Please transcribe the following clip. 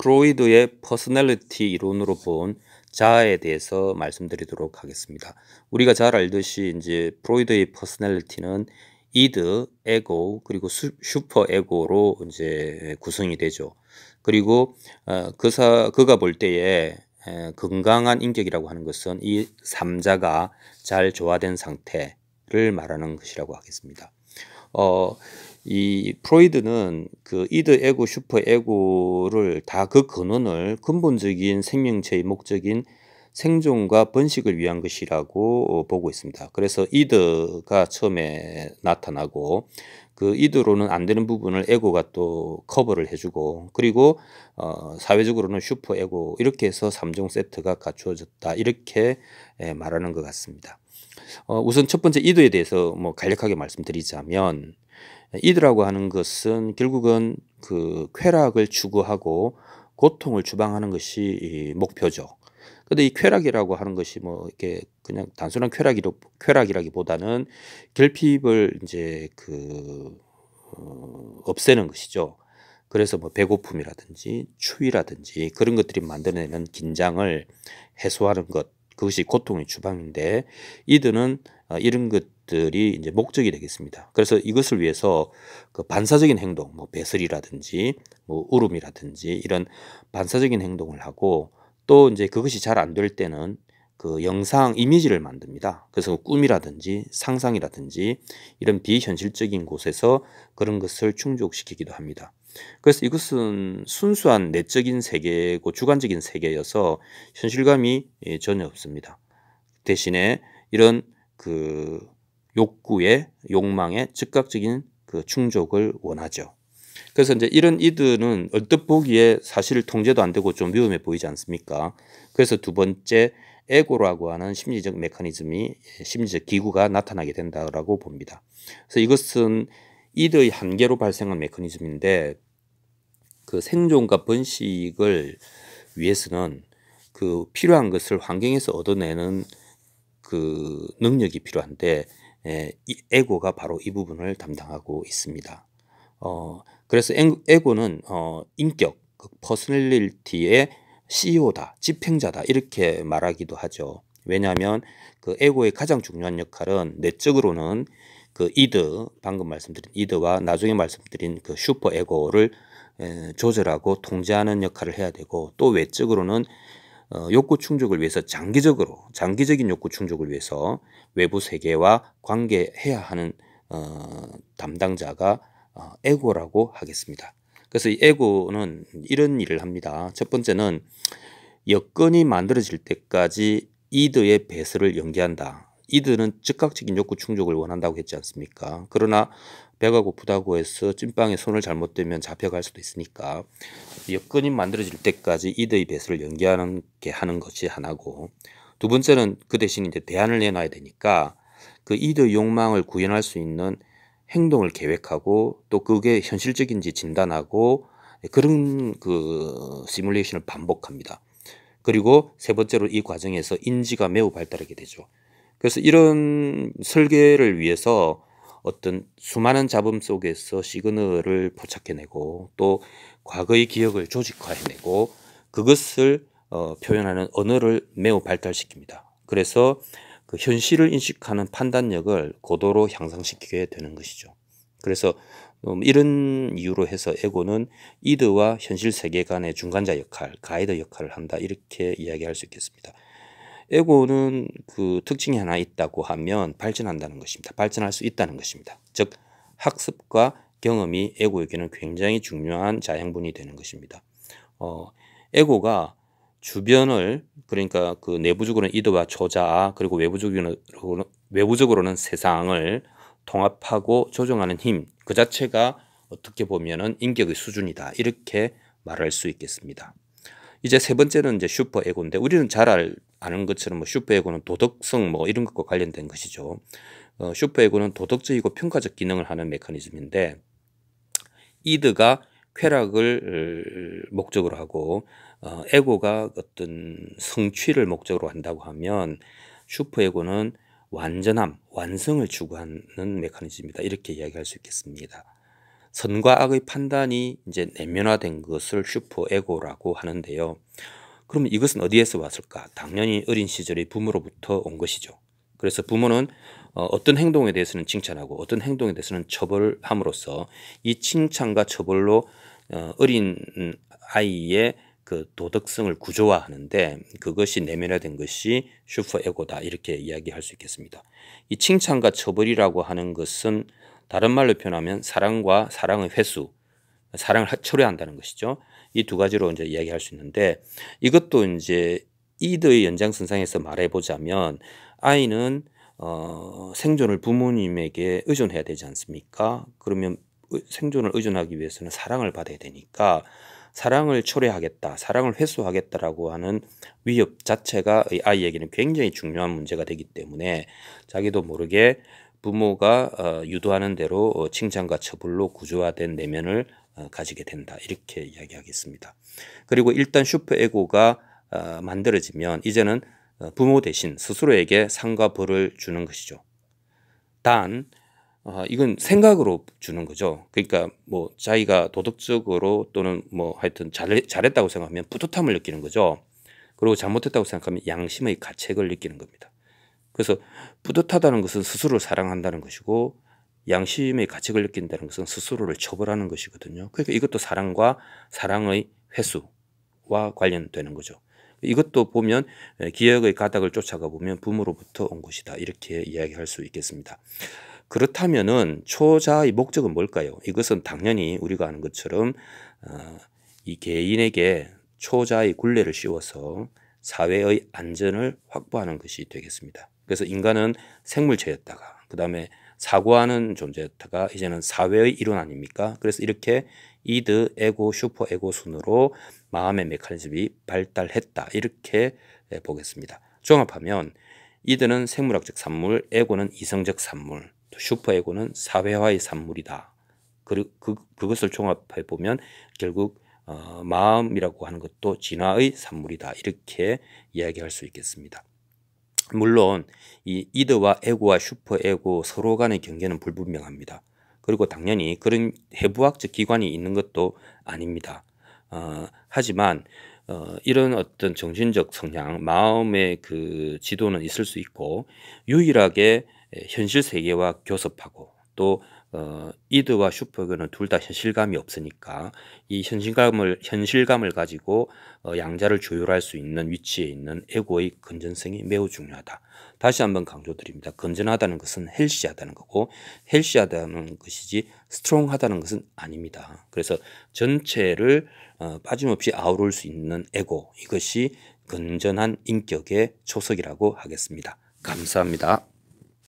프로이드의 퍼스널리티 이론으로 본 자아에 대해서 말씀드리도록 하겠습니다. 우리가 잘 알듯이 이제 프로이드의 퍼스널리티는 이드, 에고, 그리고 슈퍼 에고로 이제 구성이 되죠. 그리고 그가 볼 때에 건강한 인격이라고 하는 것은 이 삼자가 잘 조화된 상태를 말하는 것이라고 하겠습니다. 이 프로이드는 그 이드, 에고, 슈퍼 에고를 다 그 근원을 근본적인 생명체의 목적인 생존과 번식을 위한 것이라고 보고 있습니다. 그래서 이드가 처음에 나타나고 그 이드로는 안 되는 부분을 에고가 또 커버를 해주고, 그리고 사회적으로는 슈퍼 에고, 이렇게 해서 3종 세트가 갖추어졌다, 이렇게 말하는 것 같습니다. 우선 첫 번째 이드에 대해서 뭐 간략하게 말씀드리자면, 이드라고 하는 것은 결국은 그 쾌락을 추구하고 고통을 주방하는 것이 목표죠. 근데 이 쾌락이라고 하는 것이 뭐 이렇게 그냥 단순한 쾌락이라기보다는 결핍을 이제 없애는 것이죠. 그래서 뭐 배고픔이라든지 추위라든지 그런 것들이 만들어내는 긴장을 해소하는 것, 그것이 고통의 주방인데, 이드는 이런 것들이 이제 목적이 되겠습니다. 그래서 이것을 위해서 그 반사적인 행동, 뭐 배설이라든지 뭐 울음이라든지 이런 반사적인 행동을 하고, 또 이제 그것이 잘 안 될 때는 그 영상 이미지를 만듭니다. 그래서 꿈이라든지 상상이라든지 이런 비현실적인 곳에서 그런 것을 충족시키기도 합니다. 그래서 이것은 순수한 내적인 세계고 주관적인 세계여서 현실감이 전혀 없습니다. 대신에 이런 그 욕망의 즉각적인 그 충족을 원하죠. 그래서 이제 이런 이드는 얼뜻 보기에 사실 통제도 안 되고 좀 위험해 보이지 않습니까? 그래서 두 번째 에고라고 하는 심리적 메커니즘이, 심리적 기구가 나타나게 된다고 봅니다. 그래서 이것은 이드의 한계로 발생한 메커니즘인데, 그 생존과 번식을 위해서는 그 필요한 것을 환경에서 얻어내는 그 능력이 필요한데, 이 에고가 바로 이 부분을 담당하고 있습니다. 그래서 에고는 인격, 그 퍼스널리티의 CEO다, 집행자다, 이렇게 말하기도 하죠. 왜냐하면 그 에고의 가장 중요한 역할은 내적으로는 그 이드, 방금 말씀드린 이드와 나중에 말씀드린 그 슈퍼 에고를 조절하고 통제하는 역할을 해야 되고, 또 외적으로는 욕구 충족을 위해서 장기적인 욕구 충족을 위해서 외부 세계와 관계해야 하는 담당자가 에고라고 하겠습니다. 그래서 이 에고는 이런 일을 합니다. 첫 번째는 여건이 만들어질 때까지 이드의 배설을 연기한다. 이드는 즉각적인 욕구 충족을 원한다고 했지 않습니까? 그러나 배가 고프다고 해서 찐빵에 손을 잘못 대면 잡혀갈 수도 있으니까 여건이 만들어질 때까지 이드의 배설을 연기하는 게 하는 것이 하나고, 두 번째는 그 대신 이제 대안을 내놔야 되니까 그 이드의 욕망을 구현할 수 있는 행동을 계획하고, 또 그게 현실적인지 진단하고, 그런 그 시뮬레이션을 반복합니다. 그리고 세 번째로 이 과정에서 인지가 매우 발달하게 되죠. 그래서 이런 설계를 위해서 어떤 수많은 잡음 속에서 시그널을 포착해내고, 또 과거의 기억을 조직화해내고, 그것을 표현하는 언어를 매우 발달시킵니다. 그래서 그 현실을 인식하는 판단력을 고도로 향상시키게 되는 것이죠. 그래서 이런 이유로 해서 에고는 이드와 현실 세계 간의 중간자 역할, 가이드 역할을 한다, 이렇게 이야기할 수 있겠습니다. 에고는 그 특징이 하나 있다고 하면 발전한다는 것입니다. 발전할 수 있다는 것입니다. 즉 학습과 경험이 에고에게는 굉장히 중요한 자양분이 되는 것입니다. 에고가 주변을, 그러니까 그 내부적으로는 이드와 초자아, 그리고 외부적으로는 세상을 통합하고 조정하는 힘, 그 자체가 어떻게 보면은 인격의 수준이다, 이렇게 말할 수 있겠습니다. 이제 세 번째는 이제 슈퍼 에고인데, 우리는 잘 아는 것처럼 뭐 슈퍼 에고는 도덕성 뭐 이런 것과 관련된 것이죠. 슈퍼 에고는 도덕적이고 평가적 기능을 하는 메커니즘인데, 이드가 쾌락을 목적으로 하고 에고가 어떤 성취를 목적으로 한다고 하면, 슈퍼 에고는 완전함, 완성을 추구하는 메커니즘이다, 이렇게 이야기할 수 있겠습니다. 선과 악의 판단이 이제 내면화된 것을 슈퍼에고라고 하는데요. 그러면 이것은 어디에서 왔을까? 당연히 어린 시절의 부모로부터 온 것이죠. 그래서 부모는 어떤 행동에 대해서는 칭찬하고 어떤 행동에 대해서는 처벌함으로써 이 칭찬과 처벌로 어린 아이의 그 도덕성을 구조화하는데 그것이 내면화된 것이 슈퍼에고다 이렇게 이야기할 수 있겠습니다. 이 칭찬과 처벌이라고 하는 것은 다른 말로 표현하면 사랑과 사랑의 회수, 사랑을 초래한다는 것이죠. 이 두 가지로 이제 이야기할 수 있는데 이것도 이제 이드의 연장선상에서 말해보자면 아이는 생존을 부모님에게 의존해야 되지 않습니까? 그러면 생존을 의존하기 위해서는 사랑을 받아야 되니까 사랑을 초래하겠다, 사랑을 회수하겠다라고 하는 위협 자체가 아이에게는 굉장히 중요한 문제가 되기 때문에 자기도 모르게 부모가 유도하는 대로 칭찬과 처벌로 구조화된 내면을 가지게 된다. 이렇게 이야기하겠습니다. 그리고 일단 슈퍼에고가 만들어지면 이제는 부모 대신 스스로에게 상과 벌을 주는 것이죠. 단 이건 생각으로 주는 거죠. 그러니까 뭐 자기가 도덕적으로 또는 뭐 하여튼 잘했다고 생각하면 뿌듯함을 느끼는 거죠. 그리고 잘못했다고 생각하면 양심의 가책을 느끼는 겁니다. 그래서 뿌듯하다는 것은 스스로를 사랑한다는 것이고 양심의 가책을 느낀다는 것은 스스로를 처벌하는 것이거든요. 그러니까 이것도 사랑과 사랑의 회수와 관련되는 거죠. 이것도 보면 기억의 가닥을 쫓아가 보면 부모로부터 온 것이다. 이렇게 이야기할 수 있겠습니다. 그렇다면은 초자의 목적은 뭘까요? 이것은 당연히 우리가 아는 것처럼 이 개인에게 초자의 굴레를 씌워서 사회의 안전을 확보하는 것이 되겠습니다. 그래서 인간은 생물체였다가 그 다음에 사고하는 존재였다가 이제는 사회의 일원 아닙니까? 그래서 이렇게 이드, 에고, 슈퍼에고 순으로 마음의 메커니즘이 발달했다. 이렇게 보겠습니다. 종합하면 이드는 생물학적 산물, 에고는 이성적 산물, 슈퍼에고는 사회화의 산물이다. 그것을 종합해 보면 결국 마음이라고 하는 것도 진화의 산물이다. 이렇게 이야기할 수 있겠습니다. 물론 이 이드와 에고와 슈퍼에고 서로 간의 경계는 불분명합니다. 그리고 당연히 그런 해부학적 기관이 있는 것도 아닙니다. 하지만 이런 어떤 정신적 성향, 마음의 그 지도는 있을 수 있고 유일하게 현실 세계와 교섭하고 또 이드와 슈퍼에고는 둘 다 현실감이 없으니까 이 현실감을 가지고 양자를 조율할 수 있는 위치에 있는 에고의 건전성이 매우 중요하다. 다시 한번 강조드립니다. 건전하다는 것은 헬시하다는 거고 헬시하다는 것이지 스트롱하다는 것은 아닙니다. 그래서 전체를 빠짐없이 아우를 수 있는 에고, 이것이 건전한 인격의 초석이라고 하겠습니다. 감사합니다.